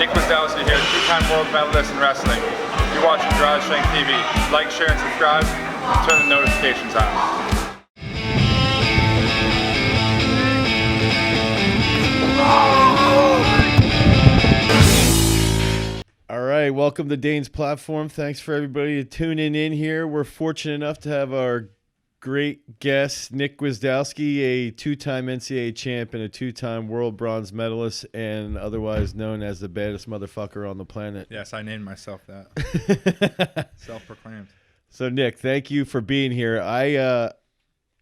Nick Gwiazdowski here, two-time world medalist in wrestling. You're watching Trize TV. Like, share, and subscribe. And turn the notifications on. All right, welcome to Dane's platform. Thanks for everybody tuning in here. We're fortunate enough to have our great guest, Nick Gwiazdowski, a two-time NCAA champ and a two-time World Bronze Medalist, and otherwise known as the baddest motherfucker on the planet. Yes, I named myself that. Self-proclaimed. So, Nick, thank you for being here.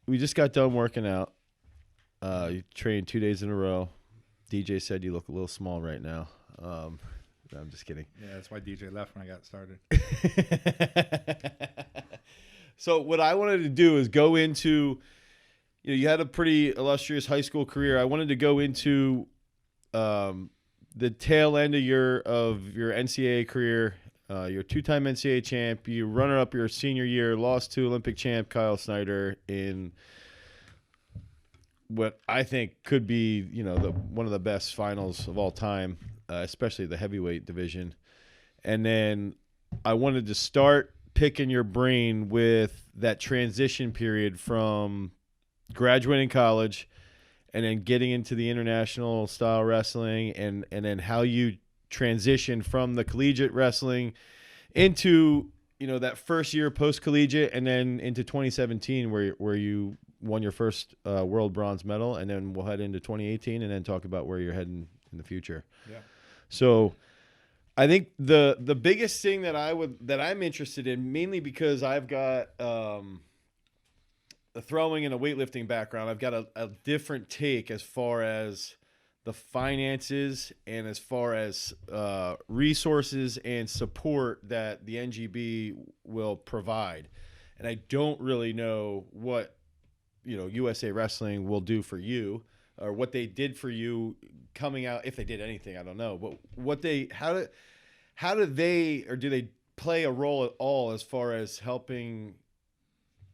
We just got done working out. You trained 2 days in a row. DJ said you look a little small right now. No, I'm just kidding. Yeah, that's why DJ left when I got started. So what I wanted to do is go into, you had a pretty illustrious high school career. I wanted to go into the tail end of your NCAA career. You're a two-time NCAA champ. You runner-up your senior year, lost to Olympic champ Kyle Snyder in what I think could be, one of the best finals of all time, especially the heavyweight division. And then I wanted to start picking your brain with that transition period from graduating college and then getting into the international style wrestling and then how you transition from the collegiate wrestling into, that first year post-collegiate and then into 2017 where you won your first world bronze medal, and then we'll head into 2018 and then talk about where you're heading in the future. Yeah. So I think the biggest thing that I'm interested in, mainly because I've got a throwing and a weightlifting background, I've got a different take as far as the finances and as far as resources and support that the NGB will provide. And I don't really know what USA Wrestling will do for you, or what they did for you coming out. If they did anything, I don't know. But how do they play a role at all as far as helping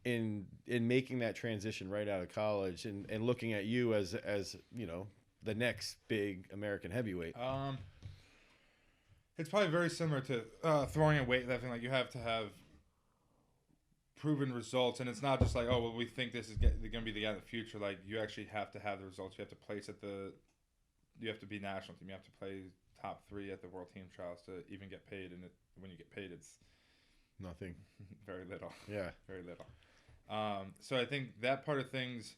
in making that transition right out of college and looking at you as the next big American heavyweight? It's probably very similar to throwing and weightlifting. Like, you have to have proven results, and it's not just like, oh, well, we think this is going to be the guy in the future. Like, you actually have to have the results. You have to place you have to be national team. You have to play top 3 at the world team trials to even get paid. And when you get paid, it's nothing. Very little. Yeah, very little. So I think that part of things,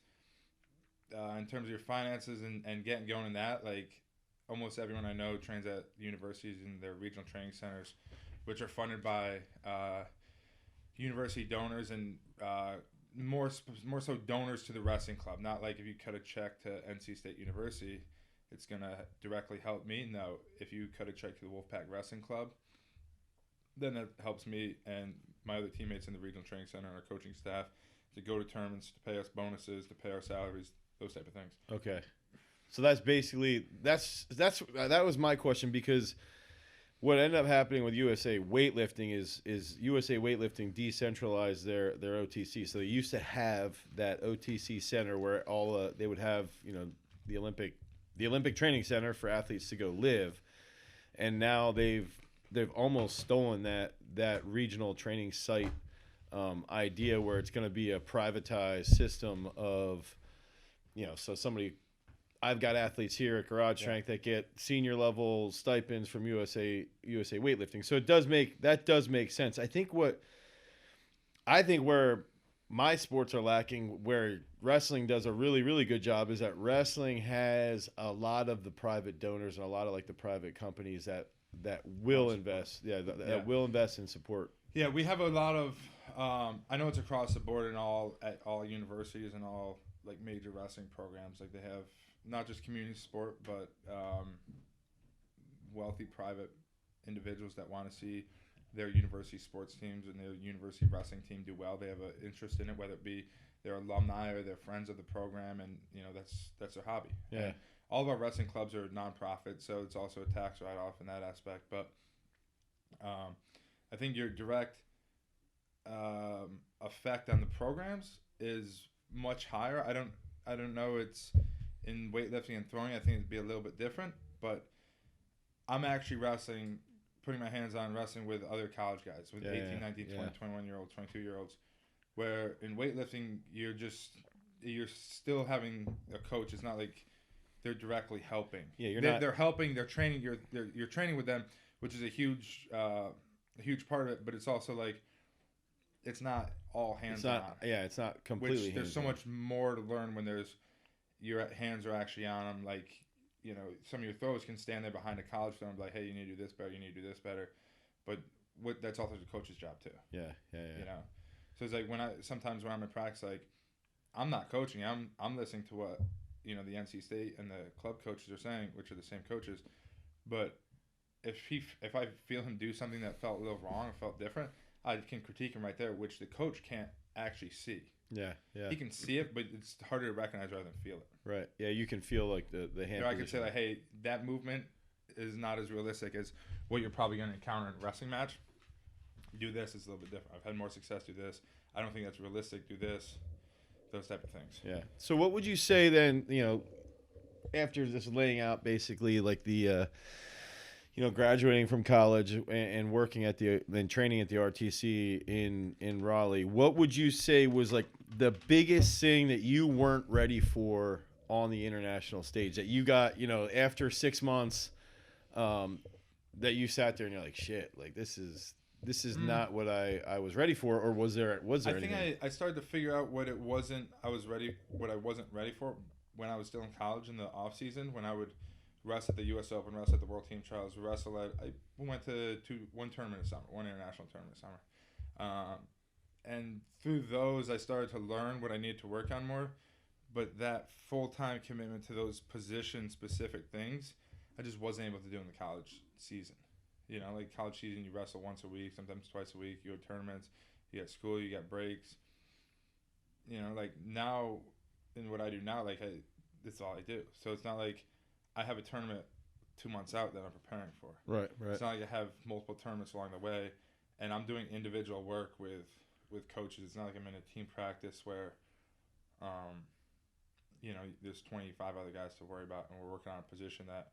in terms of your finances and getting going in that, like, almost everyone I know trains at universities and their regional training centers, which are funded by university donors and more so donors to the wrestling club. Not like if you cut a check to NC State University, it's going to directly help me. No, if you cut a check to the Wolfpack Wrestling Club, then it helps me and my other teammates in the regional training center and our coaching staff to go to tournaments, to pay us bonuses, to pay our salaries, those type of things. Okay. So that's basically that was my question, because what ended up happening with USA Weightlifting is USA Weightlifting decentralized their OTC. So they used to have that OTC center where they would have the Olympic Training Center for athletes to go live, and now they've almost stolen that regional training site idea where it's going to be a privatized system of so I've got athletes here at Garage Strength that get senior level stipends from USA Weightlifting. So that does make sense. I think where my sports are lacking, where wrestling does a really, really good job, is that wrestling has a lot of the private donors and a lot of like the private companies that will invest. That will invest in support. Yeah, we have a lot of I know it's across the board at all universities and all like major wrestling programs. Like, they have not just community sport, but wealthy private individuals that want to see their university sports teams and their university wrestling team do well. They have an interest in it, whether it be their alumni or their friends of the program, and that's their hobby. Yeah. And all of our wrestling clubs are nonprofit, so it's also a tax write-off in that aspect. But I think your direct effect on the programs is much higher. I don't know. It's in weightlifting and throwing. I think it'd be a little bit different, but I'm actually putting my hands on wrestling with other college guys, with 18, 19, 20, 21-year-olds, 22-year-olds, where in weightlifting, you're still having a coach. It's not like they're directly helping. Yeah, they're helping. They're training. You're training with them, which is a huge part of it. But it's also like it's not all hands on. Yeah, it's not completely. There's so much more to learn when your hands are actually on them. Like, some of your throwers can stand there behind a college throw and be like, hey, you need to do this better. You need to do this better. But that's also the coach's job too. Yeah. So it's like sometimes when I'm in practice, like I'm not coaching. I'm listening to what the NC State and the club coaches are saying, which are the same coaches. But if I feel him do something that felt a little wrong or felt different, I can critique him right there, which the coach can't actually see. Yeah. He can see it, but it's harder to recognize rather than feel it. Right. Yeah, you can feel like the hand. I could say like, hey, that movement is not as realistic as what you're probably going to encounter in a wrestling match. Do this, it's a little bit different. I've had more success. Do this. I don't think that's realistic. Do this. Those type of things. Yeah. So what would you say then? After just laying out basically like the. Graduating from college and working then training at the RTC in Raleigh, what would you say was like the biggest thing that you weren't ready for on the international stage that you got, after 6 months, that you sat there and you're like, shit, like this is not what I was ready for, or was there anything? I think I started to figure out what I wasn't ready for when I was still in college in the off season, when I would wrestle at the U.S. Open, wrestle at the World Team Trials, I went to one tournament a summer, one international tournament a summer. And through those, I started to learn what I needed to work on more. But that full-time commitment to those position-specific things, I just wasn't able to do in the college season. Like college season, you wrestle once a week, sometimes twice a week. You have tournaments, you got school, you got breaks. Like now, in what I do now, like that's all I do. So it's not like I have a tournament 2 months out that I'm preparing for. Right. It's not like I have multiple tournaments along the way, and I'm doing individual work with coaches. It's not like I'm in a team practice where, there's 25 other guys to worry about, and we're working on a position that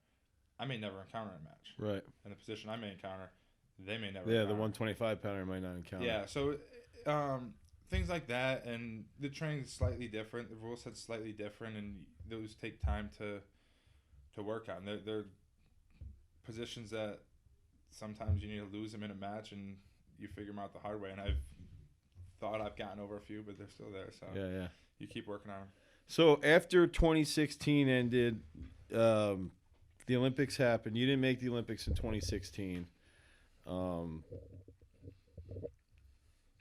I may never encounter in a match. Right. And the position I may encounter, they may never. Yeah, encounter. The 125-pounder might not encounter. Yeah, so things like that, and the training is slightly different. The rule set's slightly different, and those take time to work on. They're positions that sometimes you need to lose them in a match and you figure them out the hard way. And I've thought I've gotten over a few, but they're still there. So yeah. You keep working on them. So after 2016 ended, the Olympics happened. You didn't make the Olympics in 2016.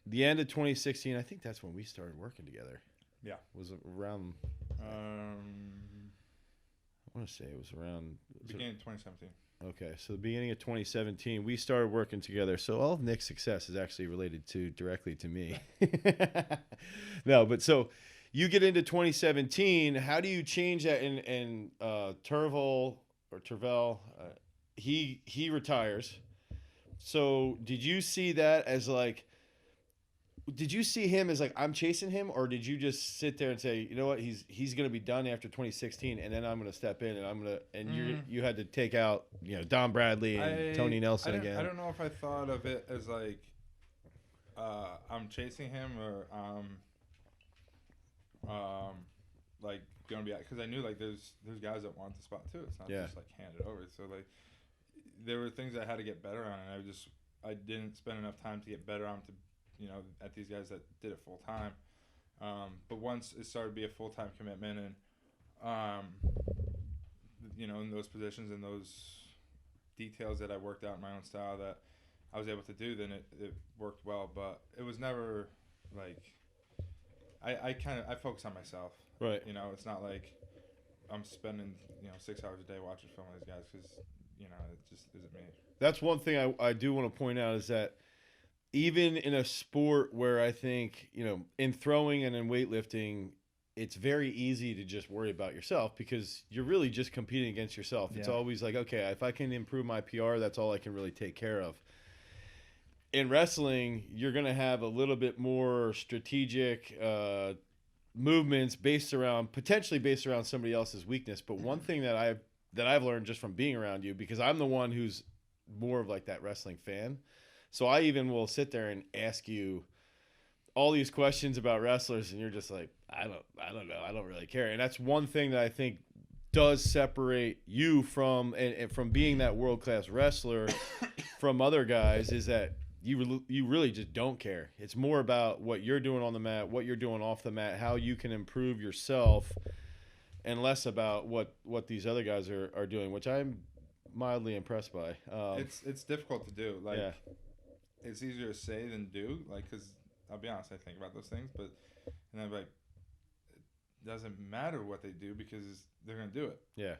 The end of 2016, I think that's when we started working together. Yeah. Was around... I want to say it was around... Beginning of 2017. Okay, so the beginning of 2017, we started working together. So all of Nick's success is actually related directly to me. No, but so you get into 2017. How do you change that? And Tervel, he retires. So did you see that as like... Did you see him as like, I'm chasing him, or did you just sit there and say, you know what, he's going to be done after 2016, and then I'm going to step in, and you had to take out Don Bradley and Tony Nelson again? I don't know if I thought of it as like I'm chasing him or like going to be, because I knew like there's guys that want the spot too. It's not just like hand it over. So like there were things I had to get better on, and I didn't spend enough time to get better on to. At these guys that did it full time. But once it started to be a full time commitment and, in those positions and those details that I worked out in my own style that I was able to do, then it worked well. But it was never like, I focus on myself. Right. It's not like I'm spending, 6 hours a day watching film with these guys because, it just isn't me. That's one thing I do want to point out is that even in a sport where I think, in throwing and in weightlifting, it's very easy to just worry about yourself because you're really just competing against yourself. Yeah. It's always like, okay, if I can improve my PR, that's all I can really take care of. In wrestling, you're going to have a little bit more strategic movements potentially based around somebody else's weakness. But one thing that that I've learned just from being around you, because I'm the one who's more of like that wrestling fan. So I even will sit there and ask you all these questions about wrestlers, and you're just like, I don't know. I don't really care. And that's one thing that I think does separate you from and from being that world-class wrestler from other guys, is that you really just don't care. It's more about what you're doing on the mat, what you're doing off the mat, how you can improve yourself, and less about what these other guys are doing, which I'm mildly impressed by. It's difficult to do. Like, yeah. It's easier to say than do. Like, because I'll be honest, I think about those things, but and I'm like, it doesn't matter what they do because they're gonna do it. Yeah.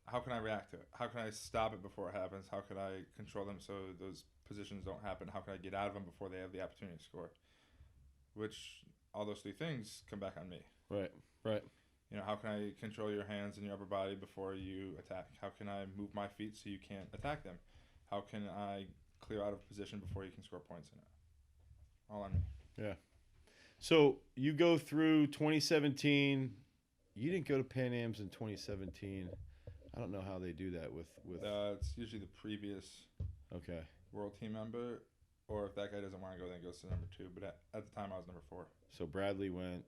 How can I react to it? How can I stop it before it happens? How can I control them so those positions don't happen? How can I get out of them before they have the opportunity to score? Which, all those three things come back on me. Right. You know, how can I control your hands and your upper body before you attack? How can I move my feet so you can't attack them? How can I clear out of position before you can score points in it? All on me. Yeah. So you go through 2017. You didn't go to Pan Ams in 2017. I don't know how they do that with. It's usually the previous world team member, or if that guy doesn't want to go, then it goes to number 2. But at the time, I was number 4. So Bradley went.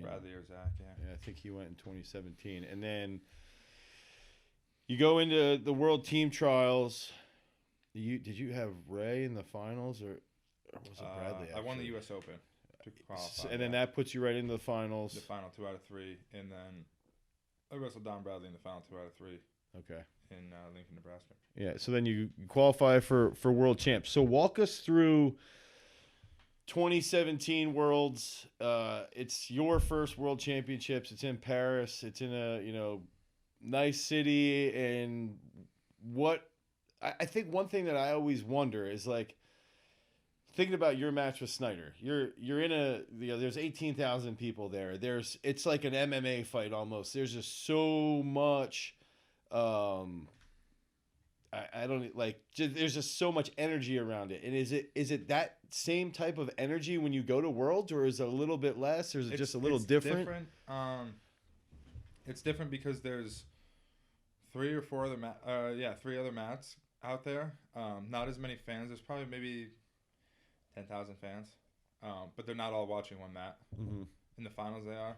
Bradley or Zach, yeah. Yeah, I think he went in 2017. And then you go into the world team trials. Did you have Ray in the finals, or was it Bradley? I won the U.S. Open to qualify. And then that puts you right into the finals. The final 2 out of 3. And then I wrestled Don Bradley in the final 2 out of 3. Okay. In Lincoln, Nebraska. Yeah, so then you qualify for world champs. So walk us through 2017 Worlds. It's your first World Championships. It's in Paris. It's in a nice city. And what I think one thing that I always wonder is, like, thinking about your match with Snyder. You're in there's 18,000 people there. It's like an MMA fight almost. There's just so much. I don't like. There's just so much energy around it. And is it that same type of energy when you go to Worlds, or is it a little bit less, or is it just a little different? It's different because there's 3 or 4 other 3 other mats out there. Not as many fans. There's probably maybe 10,000 fans, but they're not all watching one mat. Mm-hmm. In the finals, they are.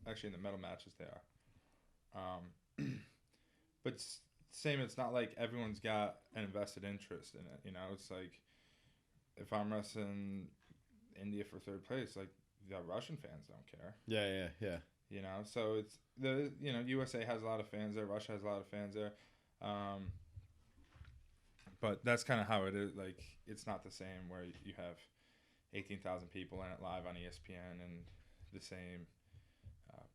Actually, in the medal matches, they are. But same, it's not like everyone's got an invested interest in it. You know, it's like if I'm wrestling India for 3rd place, like the Russian fans don't care. Yeah. You know, so it's USA has a lot of fans there. Russia has a lot of fans there. But that's kind of how it is. Like, it's not the same where you have 18,000 people in it live on ESPN and the same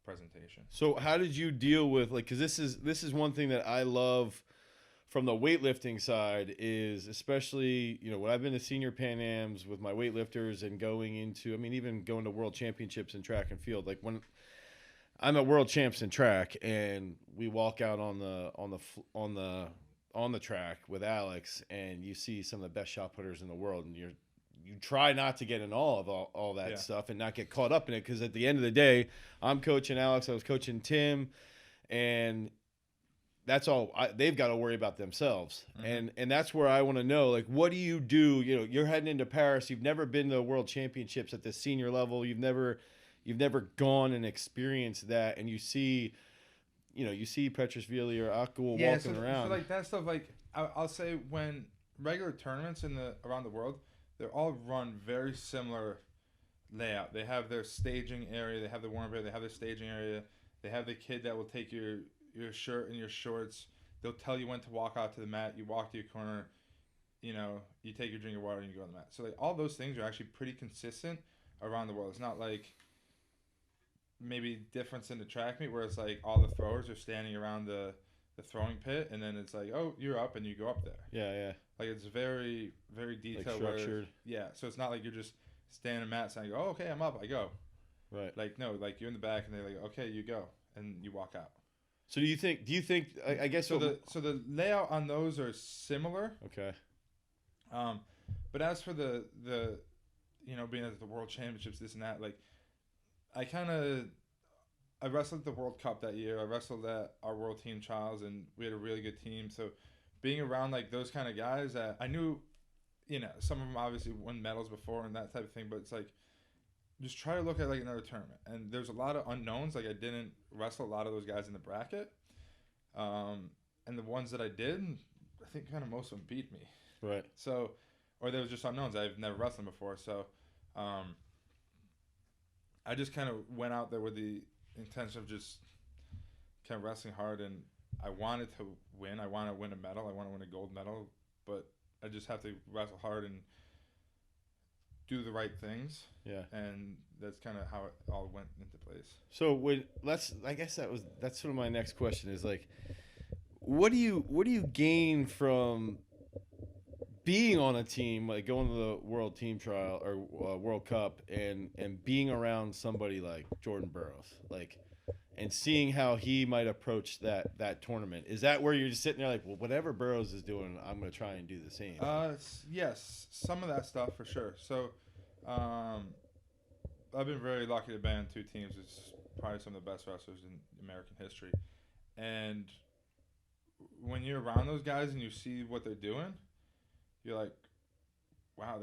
presentation. So how did you deal with, like, because this is one thing that I love from the weightlifting side, is especially, when I've been to senior Pan Ams with my weightlifters and going into, even going to world championships in track and field, like when I'm at world champs in track and we walk out on the track with Alex, and you see some of the best shot putters in the world, and you try not to get in awe of all that stuff and not get caught up in it, because at the end of the day, I'm coaching Alex, I was coaching Tim, and that's all they've got to worry about themselves. Mm-hmm. And that's where I want to know, like, what do you do? You're heading into Paris. You've never been to the world championships at the senior level. You've never gone and experienced that, and you see Petrashvili or Akul walking around. So like that stuff, like I'll say, when regular tournaments around the world, they're all run very similar layout. They have their staging area, they have the warm-up area, they have their staging area, they have the kid that will take your shirt and your shorts. They'll tell you when to walk out to the mat. You walk to your corner, you take your drink of water and you go on the mat. So like all those things are actually pretty consistent around the world. It's not like maybe difference in the track meet where it's like all the throwers are standing around the throwing pit, and then it's like, oh, you're up, and you go up there. Yeah. Like, it's very, very detailed. Like structured. So it's not like you're just standing on the mat saying, oh, okay, I'm up, I go. Right. Like, no, like you're in the back, and they're like, okay, you go, and you walk out. So do you think I guess so the layout on those are similar. Okay. But as for the being at the World Championships, this and that, like, I kind of I wrestled at the World Cup that year. I wrestled at our World Team Trials, and we had a really good team. So being around like those kind of guys, I knew, some of them obviously won medals before and that type of thing. But it's like, just try to look at like another tournament. And there's a lot of unknowns. Like I didn't wrestle a lot of those guys in the bracket, and the ones that I did, I think kind of most of them beat me. Right. So, or there was just unknowns. I've never wrestled before, so I just kind of went out there with the intention of just kind of wrestling hard, and I wanted to win. I want to win a medal. I want to win a gold medal, but I just have to wrestle hard and do the right things. Yeah. And that's kind of how it all went into place. So I guess that's sort of my next question is like, what do you gain from being on a team, like going to the World Team Trial or World Cup and being around somebody like Jordan Burroughs, like, and seeing how he might approach that tournament? Is that where you're just sitting there like, well, whatever Burroughs is doing, I'm going to try and do the same? Yes, some of that stuff for sure. So I've been very lucky to be on two teams. It's probably some of the best wrestlers in American history. And when you're around those guys and you see what they're doing, you're like, wow,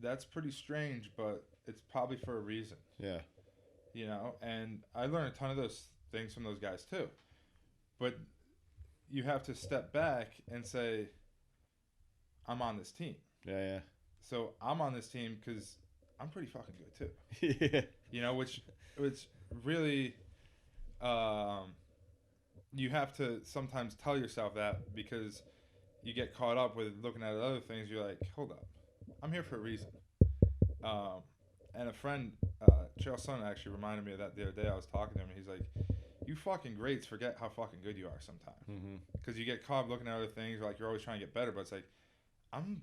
that's pretty strange, but it's probably for a reason. Yeah. And I learned a ton of those things from those guys too. But you have to step back and say, I'm on this team. Yeah. So I'm on this team because I'm pretty fucking good too. Yeah. Which really, you have to sometimes tell yourself that, because you get caught up with looking at other things. You're like, hold up, I'm here for a reason. And a friend, Chael Sonnen, actually reminded me of that the other day. I was talking to him, and he's like, you fucking greats forget how fucking good you are sometimes. Because you get caught up looking at other things. Like, you're always trying to get better, but it's like, I'm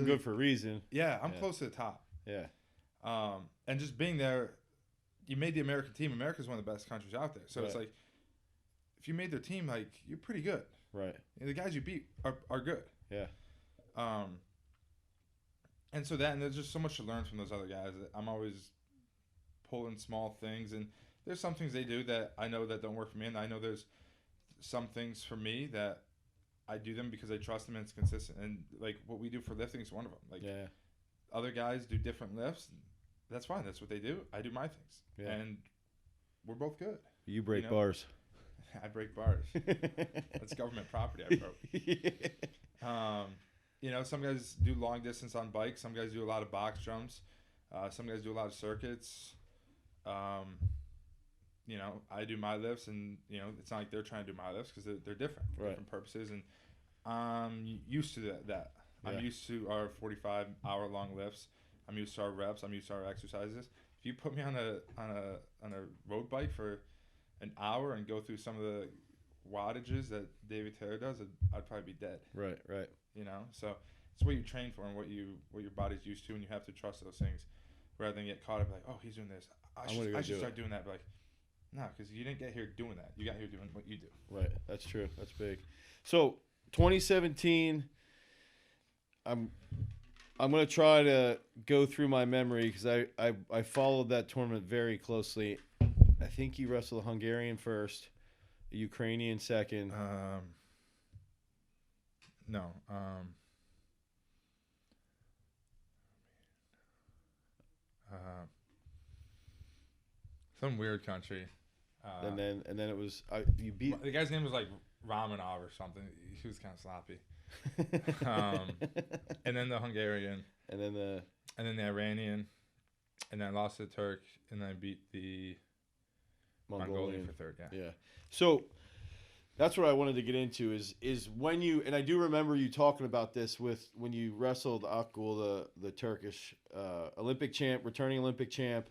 good for a reason. Yeah, I'm close to the top. Yeah. And just being there, you made the American team. America's one of the best countries out there. So It's like, if you made their team, like, you're pretty good. Right. The guys you beat are good. Yeah. And so and there's just so much to learn from those other guys. I'm always pulling small things, and there's some things they do that I know that don't work for me, and I know there's some things for me that I do them because I trust them and it's consistent. And like what we do for lifting is one of them. Like, other guys do different lifts. That's fine. That's what they do. I do my things. Yeah. And we're both good. You break bars. I break bars. That's government property I broke. Some guys do long distance on bikes. Some guys do a lot of box jumps. Some guys do a lot of circuits. I do my lifts, and it's not like they're trying to do my lifts, because they're different for different purposes. And I'm used to that. I'm used to our 45-hour long lifts. I'm used to our reps. I'm used to our exercises. If you put me on a road bike for an hour and go through some of the wattages that David Taylor does, I'd probably be dead. Right. So it's what you train for and what your body's used to, and you have to trust those things rather than get caught up like, oh, he's doing this, I should start doing that. But like, no, because you didn't get here doing that. You got here doing what you do. Right. That's true. That's big. So 2017, I'm going to try to go through my memory, because I followed that tournament very closely. I think you wrestled a Hungarian first, a Ukrainian second. No. Some weird country. And then it was you beat the guy's name was like Romanov or something. He was kind of sloppy. And then the Hungarian. And then the Iranian. And then I lost to the Turk, and then I beat the Mongolian for third. Yeah. So that's what I wanted to get into is when you, and I do remember you talking about this when you wrestled Akgul, the Turkish Olympic champ, returning Olympic champ.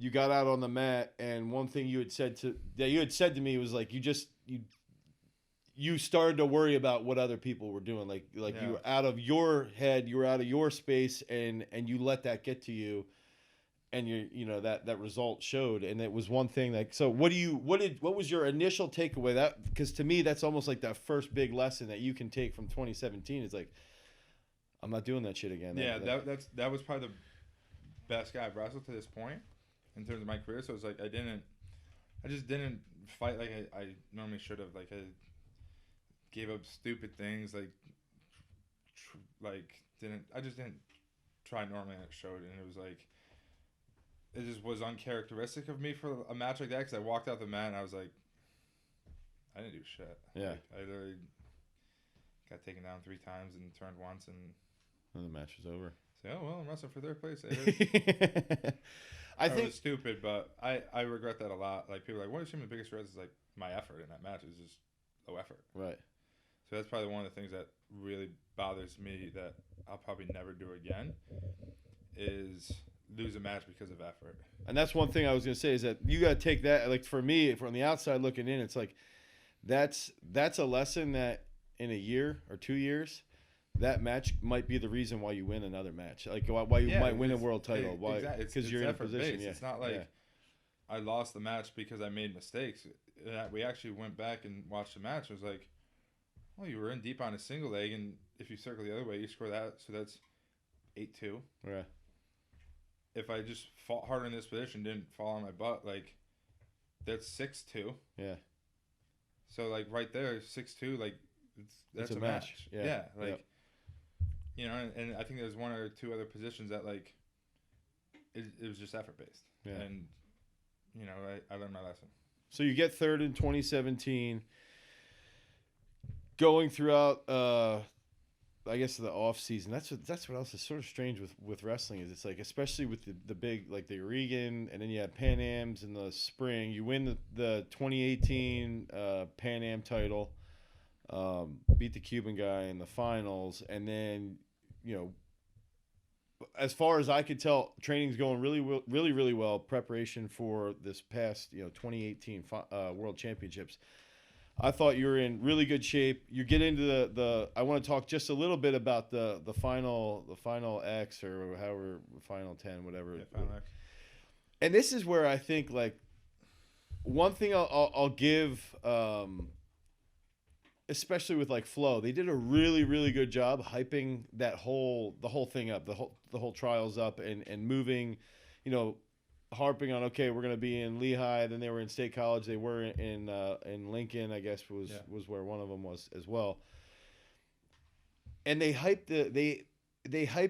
You got out on the mat, and one thing you had said to me was like, you started to worry about what other people were doing. Like you were out of your head, you were out of your space, and you let that get to you, and that result showed. And it was one thing. Like, so what was your initial takeaway? That, because to me that's almost like that first big lesson that you can take from 2017. Is like, I'm not doing that shit again. Yeah, that was probably the best guy I've wrestled to this point in terms of my career. So it's like I didn't I just didn't fight like I normally should have. Like I gave up stupid things. I just didn't try normally, and it showed. And it was like it just was uncharacteristic of me for a match like that. Because I walked out the mat and I was like, I didn't do shit. Yeah. Like, I literally got taken down 3 times and turned once, and the match was over. So, oh well, I'm wrestling for third place. I think it was stupid, but I regret that a lot. Like people are like, what is the biggest regret? Is like my effort in that match is just low effort. Right. So that's probably one of the things that really bothers me that I'll probably never do again is lose a match because of effort. And that's one thing I was gonna say is that you gotta take that, like for me, from the outside looking in, it's like that's a lesson that in a year or 2 years, that match might be the reason why you win another match. Like why you might win a world title. Why? Exactly. Because you're in a position. Based. Yeah. It's not like I lost the match because I made mistakes. We actually went back and watched the match. It was like, well, you were in deep on a single leg, and if you circle the other way, you score that. So that's 8-2. Right. If I just fought harder in this position, didn't fall on my butt, like that's 6-2. Yeah. So like right there, 6-2, like that's a match. Yeah. Like you know, and I think there's 1 or 2 other positions that like it was just effort based. Yeah. And you know, I learned my lesson. So you get third in 2017. Going throughout, I guess the off season. That's what else is sort of strange with wrestling is it's like, especially with the big, like the Oregon, and then you have Pan Ams in the spring. You win the 2018 Pan Am title, beat the Cuban guy in the finals, and then as far as I could tell, training's going really well. Preparation for this past 2018 World Championships. I thought you were in really good shape. You get into the I want to talk just a little bit about the final X or however, final 10, whatever. Yeah, final X. And this is where I think like one thing I'll give, especially with like Flow, they did a really good job hyping the whole thing up, the whole trials up and moving, harping on, okay, we're going to be in Lehigh. Then they were in State College. They were in Lincoln, I guess was where one of them was as well. And they hyped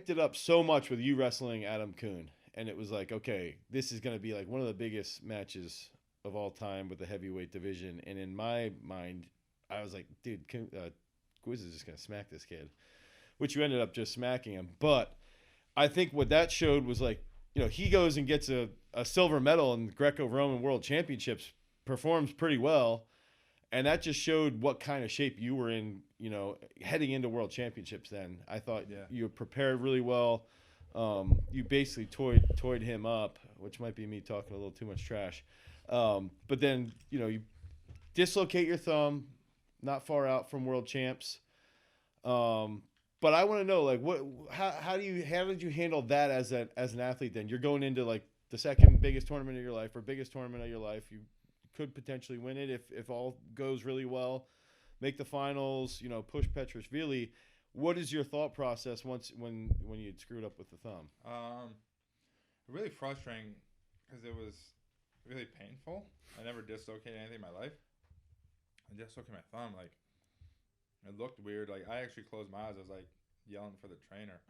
it up so much with you wrestling Adam Kuhn. And it was like, okay, this is going to be like one of the biggest matches of all time with the heavyweight division. And in my mind, I was like, dude, Gwiz is just going to smack this kid, which you ended up just smacking him. But I think what that showed was like, he goes and gets a silver medal in Greco-Roman World Championships, performs pretty well, and that just showed what kind of shape you were in, heading into World Championships then. I thought you were prepared really well. You basically toyed him up, which might be me talking a little too much trash. But then, you dislocate your thumb, not far out from World Champs. But I want to know, like, how did you handle that as an athlete? Then you're going into like the second biggest tournament of your life or biggest tournament of your life. You could potentially win it if all goes really well, make the finals. Push Petrashvili. What is your thought process when you screwed up with the thumb? Really frustrating because it was really painful. I never dislocated anything in my life. I dislocated my thumb, like. It looked weird. Like, I actually closed my eyes. I was, like, yelling for the trainer.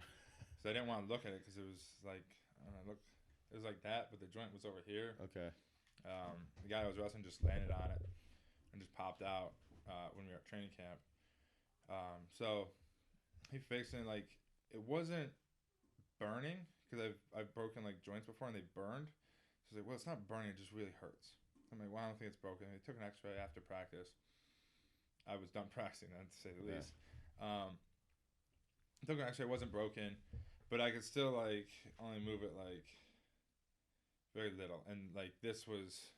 So I didn't want to look at it because it was, like, I don't know, it was like that, but the joint was over here. Okay. The guy I was wrestling just landed on it and just popped out when we were at training camp. So he fixed it. Like, it wasn't burning because I've broken, like, joints before and they burned. So he's like, well, it's not burning. It just really hurts. I'm like, well, I don't think it's broken. He took an x-ray after practice. I was done practicing then, to say the least. Took an x-ray, it wasn't broken, but I could still like only move it like very little. And like this was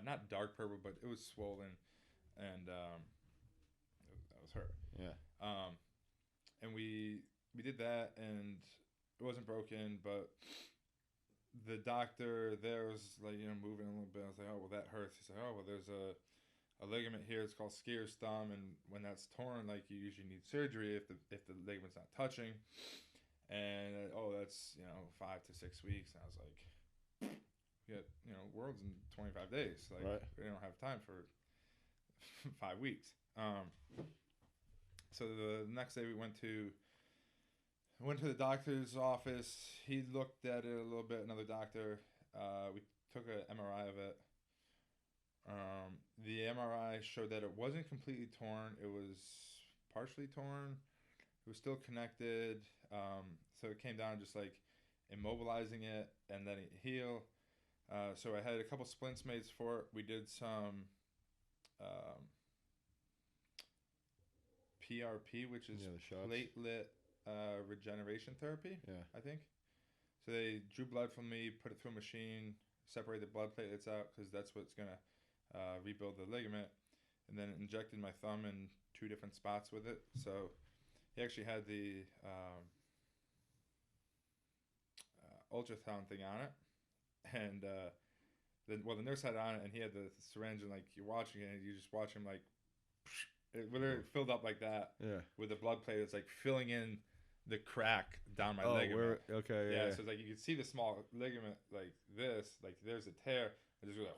not dark purple, but it was swollen, and I was hurt. Yeah. And we did that, and it wasn't broken, but the doctor there was like moving a little bit. I was like, oh well, that hurts. He's like, oh well, there's a ligament here. It's called skier's thumb, and when that's torn, like you usually need surgery if the ligament's not touching. And that's 5 to 6 weeks. And I was like, we got, you know, Worlds in 25 days. Like, right. we don't have time for 5 weeks. So the next day we went to the doctor's office. He looked at it a little bit. Another doctor. We took an MRI of it. The MRI showed that it wasn't completely torn. It was partially torn. It was still connected. So it came down to just like immobilizing it and letting it heal. So I had a couple splints made for it. We did some PRP, which is platelet regeneration therapy. Yeah, I think. So they drew blood from me, put it through a machine, separate the blood platelets out because that's what's gonna rebuild the ligament, and then injected my thumb in 2 different spots with it. So he actually had the ultrasound thing on it, and the nurse had it on it, and he had the syringe, and like you're watching it, and you just watch him like it literally filled up like that. Yeah. With the blood platelets like filling in the crack down my ligament. Okay. Yeah. So it's like you can see the small ligament like this, like there's a tear. I just like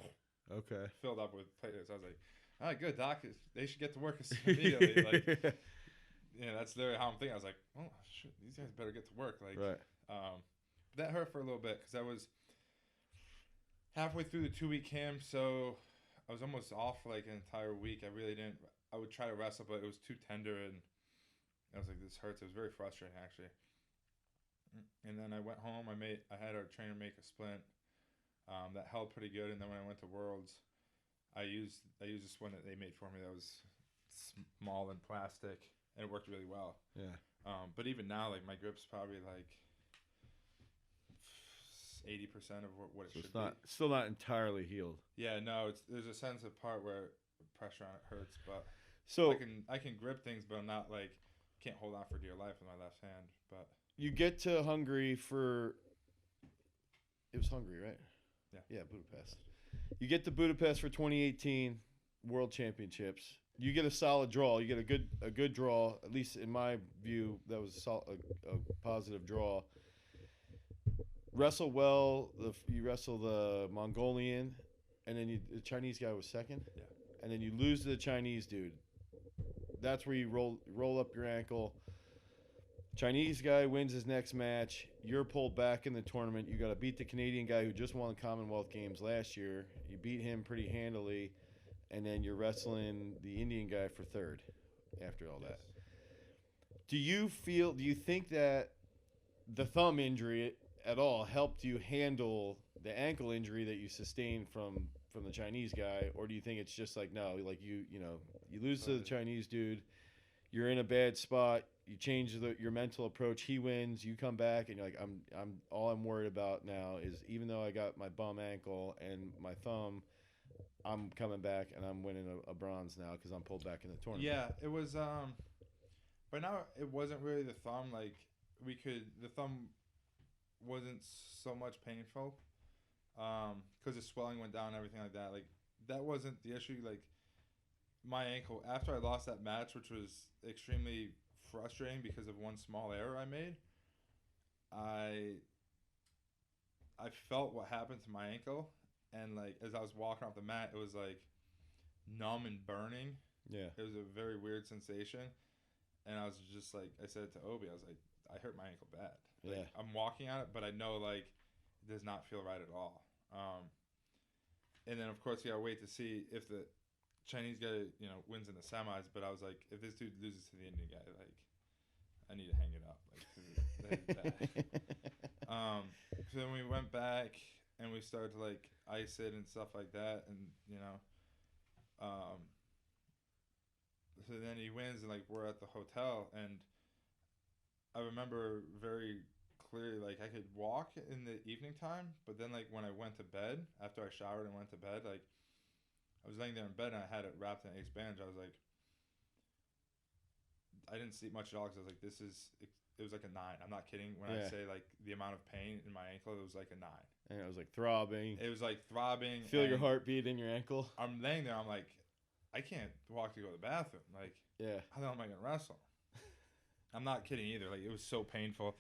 okay. Filled up with platelets. I was like, all right, good, doc. They should get to work immediately. Like, yeah, that's literally how I'm thinking. I was like, oh shit, these guys better get to work. Like, right. But that hurt for a little bit because I was halfway through the 2-week camp, so I was almost off for like an entire week. I really didn't. I would try to wrestle, but it was too tender, and I was like, this hurts. It was very frustrating actually. And then I went home. I had our trainer make a splint that held pretty good. And then when I went to Worlds, I used a splint that they made for me that was small and plastic, and it worked really well. Yeah. But even now, like my grip's probably like 80% of what it should be. Still not entirely healed. Yeah, no. There's a sensitive part where pressure on it hurts, but so I can grip things, but I'm not like can't hold on for dear life with my left hand. But you get to Hungary for it was Hungary, right? Yeah, Budapest. You get to Budapest for 2018 World Championships. You get a solid draw. You get a good draw. At least in my view, that was a positive draw. Wrestle well. You wrestle the Mongolian, and then the Chinese guy was second. Yeah. And then you lose to the Chinese dude. That's where you roll up your ankle. Chinese guy wins his next match. You're pulled back in the tournament. You got to beat the Canadian guy who just won the Commonwealth Games last year. You beat him pretty handily, and then you're wrestling the Indian guy for third after all that. Do you think that the thumb injury at all helped you handle the ankle injury that you sustained from the Chinese guy, or do you think it's just like no, like you lose to the Chinese dude, you're in a bad spot, you change your mental approach, he wins, you come back, and you're like I'm all I'm worried about now is even though I got my bum ankle and my thumb, I'm coming back and I'm winning a bronze now because I'm pulled back in the tournament. Yeah, it was but now it wasn't really the thumb. Like the thumb wasn't so much painful. Because the swelling went down and everything like that. Like, that wasn't the issue. Like, my ankle, after I lost that match, which was extremely frustrating because of one small error I made, I felt what happened to my ankle. And, like, as I was walking off the mat, it was, like, numb and burning. Yeah. It was a very weird sensation. And I was just, like, I said it to Obi, I was like, I hurt my ankle bad. Like, yeah. I'm walking on it, but I know, like, it does not feel right at all. And then, of course, you got to wait to see if the Chinese guy, wins in the semis. But I was like, if this dude loses to the Indian guy, like, I need to hang it up. Like, that. So then we went back and we started to, like, ice it and stuff like that. And, so then he wins and, like, we're at the hotel. And I remember very clearly, like, I could walk in the evening time, but then, like, when I went to bed, after I showered and went to bed, like, I was laying there in bed and I had it wrapped in an ace bandage. I was like, I didn't sleep much at all because I was like, it was like a 9. I'm not kidding when I say, like, the amount of pain in my ankle, it was like a 9. And it was like throbbing. It was like throbbing. Feel your heartbeat in your ankle. I'm laying there, I'm like, I can't walk to go to the bathroom. Like, how the hell am I going to wrestle? I'm not kidding either. Like, it was so painful.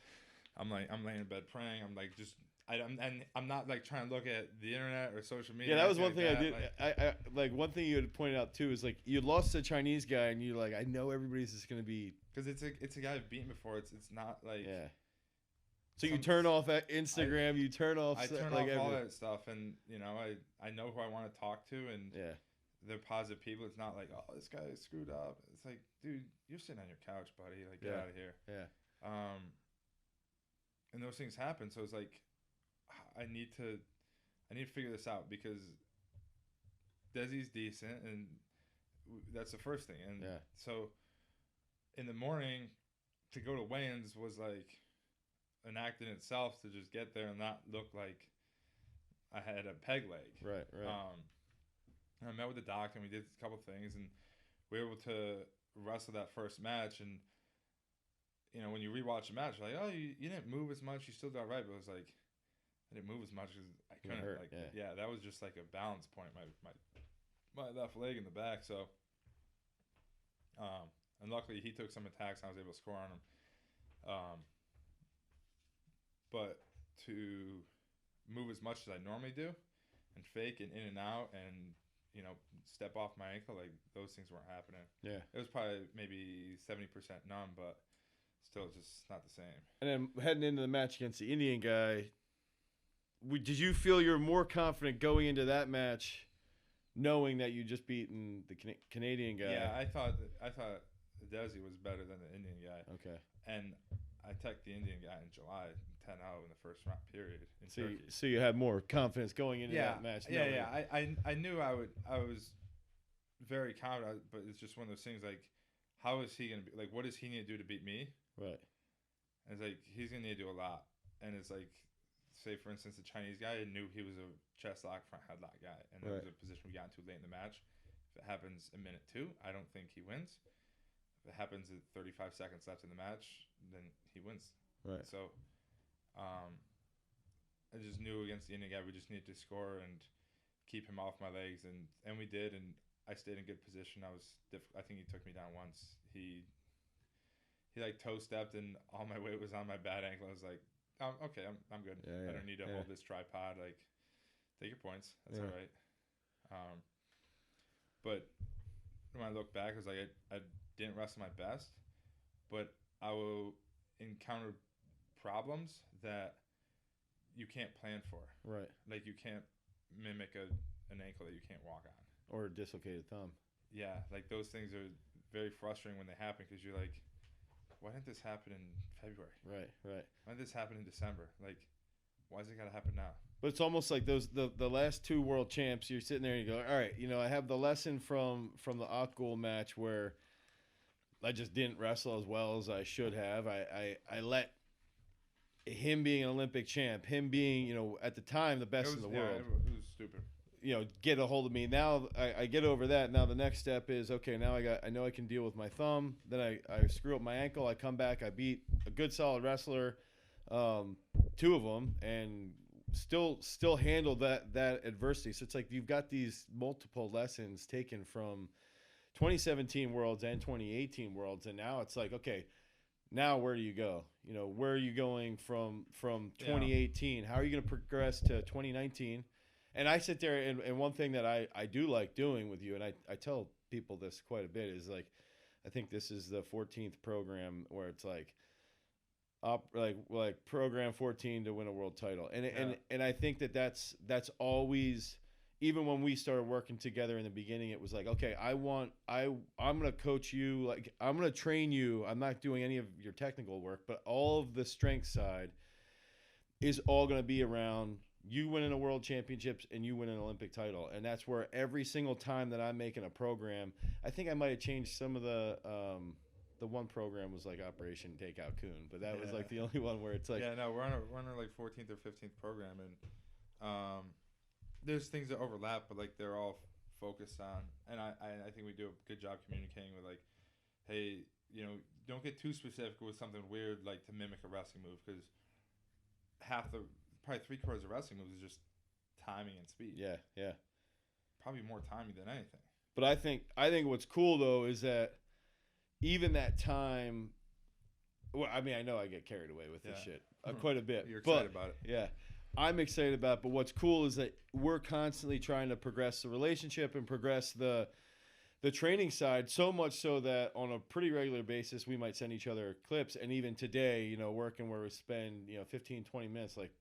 I'm laying in bed praying. I'm like, just I'm not like trying to look at the internet or social media. Yeah, that was one thing like I did. I like one thing you had pointed out too is like you lost to a Chinese guy and you're like, I know everybody's just gonna be because it's a guy I've beaten before. It's not like So you turn off at Instagram, you turn off. I turn off all that stuff, and I know who I want to talk to, and they're positive people. It's not like, oh, this guy is screwed up. It's like, dude, you're sitting on your couch, buddy. Like, get out of here. Yeah. And those things happen. So it's like, I need to figure this out because Desi's decent, and that's the first thing. And so in the morning to go to weigh-ins was like an act in itself to just get there and not look like I had a peg leg. Right. And I met with the doctor and we did a couple things and we were able to wrestle that first match. And when you rewatch the match, you're like, oh, you didn't move as much, you still got right. But it was like I didn't move as much because I couldn't. That was just like a balance point. My left leg in the back. So, and luckily he took some attacks and I was able to score on him. But to move as much as I normally do and fake and in and out and, step off my ankle, like those things weren't happening. Yeah. It was probably maybe 70% numb, but still just not the same. And then heading into the match against the Indian guy, did you feel you're more confident going into that match knowing that you just beaten the Canadian guy? Yeah, I thought Desi was better than the Indian guy. Okay. And I teched the Indian guy in July, 10-0 in the first round period in Turkey. So you had more confidence going into that match. I knew I was very confident, but it's just one of those things like, how is he going to be, like, what does he need to do to beat me? Right. And it's like, he's going to need to do a lot. And it's like, say, for instance, the Chinese guy, I knew he was a chest lock, front headlock guy. And that was a position we got into late in the match. If it happens in minute 2, I don't think he wins. If it happens at 35 seconds left in the match, then he wins. Right. So, I just knew against the Indian guy, we just needed to score and keep him off my legs. And we did, and I stayed in good position. I think he took me down once. He like toe stepped and all my weight was on my bad ankle. I was like, oh, okay, I'm good. I don't need to hold this tripod. Like, take your points. That's all right. But when I look back, it was like I didn't wrestle my best, but I will encounter problems that you can't plan for. Right. Like, you can't mimic an ankle that you can't walk on. Or a dislocated thumb. Yeah, like those things are very frustrating when they happen because you're like, why didn't this happen in February? Right. Why did this happen in December? Like, why is it got to happen now? But it's almost like the last 2 world champs, you're sitting there and you go, all right, I have the lesson from the Akgul match where I just didn't wrestle as well as I should have. I let him being an Olympic champ, him being, at the time, the best in the world. It was stupid. Get a hold of me. Now I get over that. Now the next step is, okay, now I know I can deal with my thumb. Then I screw up my ankle. I come back. I beat a good, solid wrestler, 2 of them, and still handle that adversity. So it's like you've got these multiple lessons taken from 2017 Worlds and 2018 Worlds, and now it's like, okay, now where do you go? Where are you going from 2018? How are you going to progress to 2019? And I sit there, and one thing that I do like doing with you, and I tell people this quite a bit, is like, I think this is the 14th program where it's like program 14 to win a world title. And I think that's always, even when we started working together in the beginning, it was like, okay, I'm going to coach you, like I'm going to train you. I'm not doing any of your technical work, but all of the strength side is all going to be around you winning a world championships and you win an Olympic title. And that's where every single time that I'm making a program, I think I might have changed some of the one program was like Operation Takeout Coon, but that was like the only one where it's like, we're on our like 14th or 15th program. And, there's things that overlap, but like they're all focused on, and I think we do a good job communicating with like, hey, don't get too specific with something weird like to mimic a wrestling move, because probably 3/4 of wrestling moves is just timing and speed. Yeah. Probably more timing than anything. But I think what's cool though is that even that time, well, I mean, I know I get carried away with this shit quite a bit. You're excited about it. Yeah. I'm excited about. But what's cool is that we're constantly trying to progress the relationship and progress the training side, so much so that on a pretty regular basis, we might send each other clips. And even today, you know, working where we spend, 15, 20 minutes, like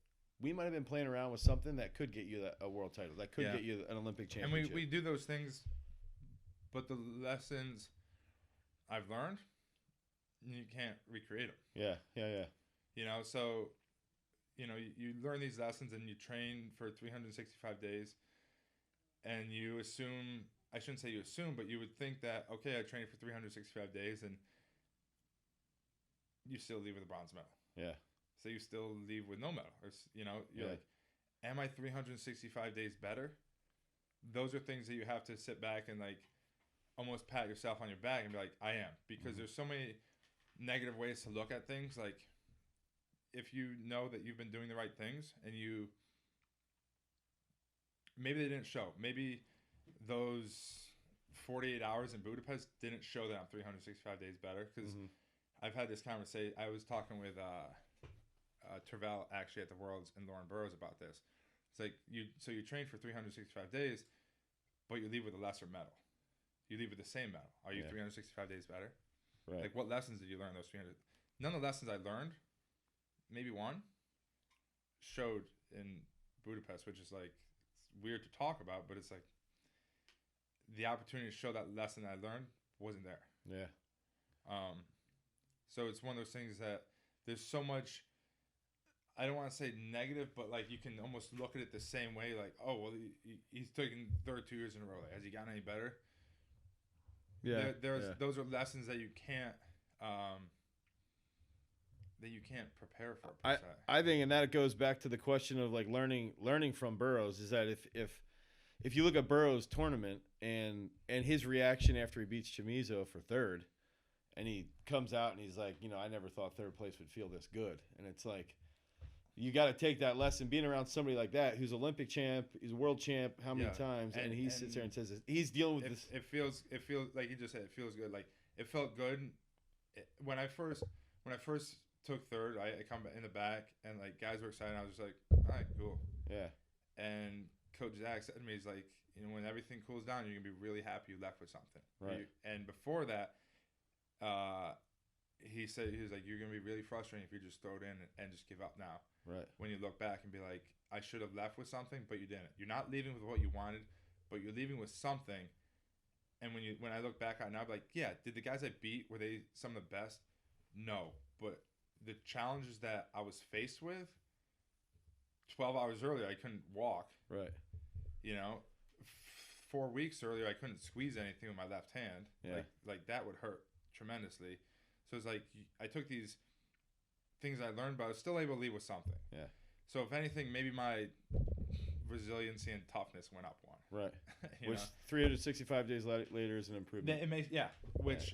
we might have been playing around with something that could get you a world title, that could get you an Olympic championship. And we do those things, but the lessons I've learned, you can't recreate them. Yeah. So, you learn these lessons and you train for 365 days, and you assume, I shouldn't say you assume, but you would think that, okay, I trained for 365 days and you still leave with a bronze medal. Yeah. So you still leave with no medal. Or, you're like, am I 365 days better? Those are things that you have to sit back and like almost pat yourself on your back and be like, I am. Because there's so many negative ways to look at things. Like if you know that you've been doing the right things and maybe they didn't show. Maybe those 48 hours in Budapest didn't show that I'm 365 days better. Because I've had this conversation. I was talking with Trize actually at the Worlds and Lauren Burroughs about this. It's like you train for 365 days, but you leave with a lesser medal. You leave with the same medal. Are you 365 days better? Right. Like what lessons did you learn those 300? None of the lessons I learned, maybe one, showed in Budapest, which is like it's weird to talk about, but it's like the opportunity to show that lesson I learned wasn't there. Yeah. So it's one of those things that there's so much, I don't want to say negative, but like you can almost look at it the same way. Like, oh, well, he's taken third 2 years in a row. Like, has he gotten any better? Yeah. Those are lessons that you can't prepare for. Per se. I think, and that goes back to the question of like learning from Burroughs, is that if you look at Burroughs' tournament and his reaction after he beats Chamizo for third, and he comes out and he's like, I never thought third place would feel this good. And it's like, you got to take that lesson, being around somebody like that who's Olympic champ, he's world champ, how many times, and he sits there and says this. He's dealing with this. It feels like you just said. It feels good. Like it felt good when I first took third. I come in the back and like guys were excited. I was just like, all right, cool. Yeah. And Coach Zach said to me, he's like, when everything cools down, you're gonna be really happy you left with something. Right. And before that, he said he was like, you're gonna be really frustrating if you just throw it in and just give up now. Right. When you look back and be like, I should have left with something, but you didn't. You're not leaving with what you wanted, but you're leaving with something. And when I look back on it now, I'm like, yeah, did the guys I beat, were they some of the best? No. But the challenges that I was faced with, 12 hours earlier, I couldn't walk. Right. 4 weeks earlier, I couldn't squeeze anything with my left hand. Yeah. Like that would hurt tremendously. So it's like I took these things I learned, but I was still able to leave with something. Yeah. So if anything, maybe my resiliency and toughness went up one. Right. Which 365 days later is an improvement. It makes Which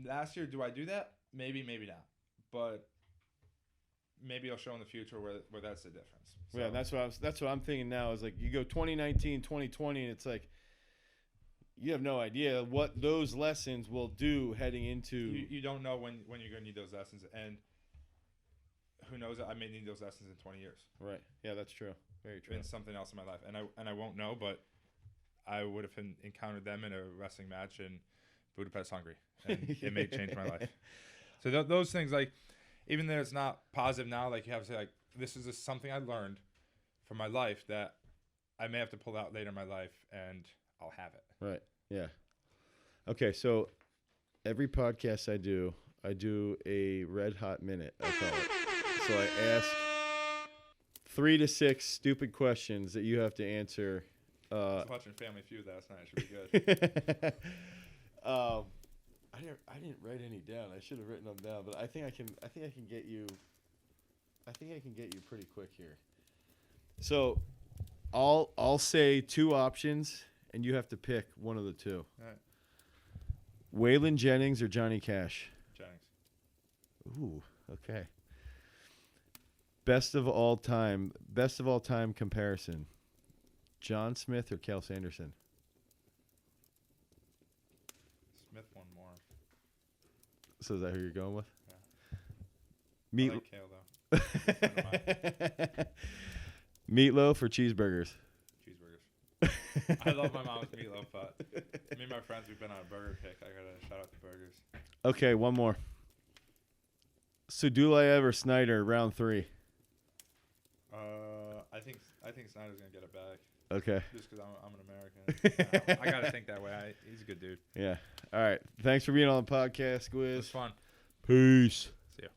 last year, do I do that? Maybe not. But maybe I'll show in the future where that's the difference. So, yeah, that's what I'm thinking now. Is like you go 2019, 2020, and it's like you have no idea what those lessons will do heading into. You don't know when you're going to need those lessons, and who knows? I may need those lessons in 20 years. Right. Yeah, that's true. Very true. In something else in my life, and I won't know, but I would have encountered them in a wrestling match in Budapest, Hungary, and it may change my life. So those things, like, even though it's not positive now, like you have to say, like, this is just something I learned from my life that I may have to pull out later in my life, and I'll have it. Right. Yeah. Okay. So every podcast I do a red hot minute, I call it. So I ask 3 to 6 stupid questions that you have to answer. I was watching Family Feud last night. It should be good. I didn't write any down. I should have written them down, but I think I can get you. I think I can get you pretty quick here. So, I'll say 2 options, and you have to pick one of the 2. All right. Waylon Jennings or Johnny Cash? Jennings. Ooh, okay. Best of all time comparison. John Smith or Cal Sanderson? Smith won more. So is that who you're going with? Yeah. I like Kale, though. Meatloaf or cheeseburgers? Cheeseburgers. I love my mom's meatloaf, but me and my friends, we've been on a burger kick. I gotta shout out the burgers. Okay, one more. Sudulayev or Snyder, round 3? I think Snyder's gonna get it back. Okay. Just because I'm an American. I gotta think that way. He's a good dude. Yeah. All right. Thanks for being on the podcast, Gwiz. It was fun. Peace. See ya.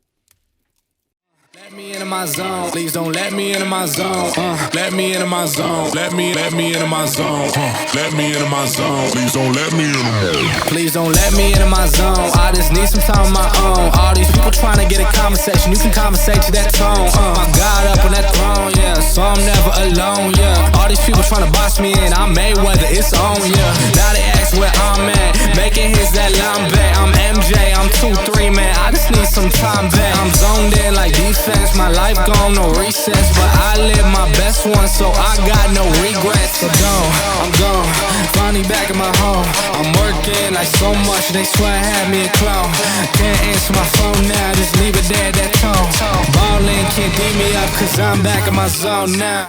Let me into my zone. Please don't let me into my zone. Let me into my zone. Let me into my zone. Let me into my zone. Please don't let me into. Please don't let me into my zone. I just need some time of my own. All these people trying to get a conversation. You can conversate to that tone. My God up on that throne, yeah. So I'm never alone, yeah. All these people trying to box me in. I'm Mayweather, it's on, yeah. Now they ask where I'm at. Making hits that line back. I'm MJ, I'm 2-3, man. I just need some time back. I'm zoned in like defense. My life gone, no recess, but I live my best one, so I got no regrets. So I'm gone, finally back in my home. I'm working like so much, they swear I had me a clone. Can't answer my phone now, just leave it there, that tone. Ballin', can't beat me up, cause I'm back in my zone now.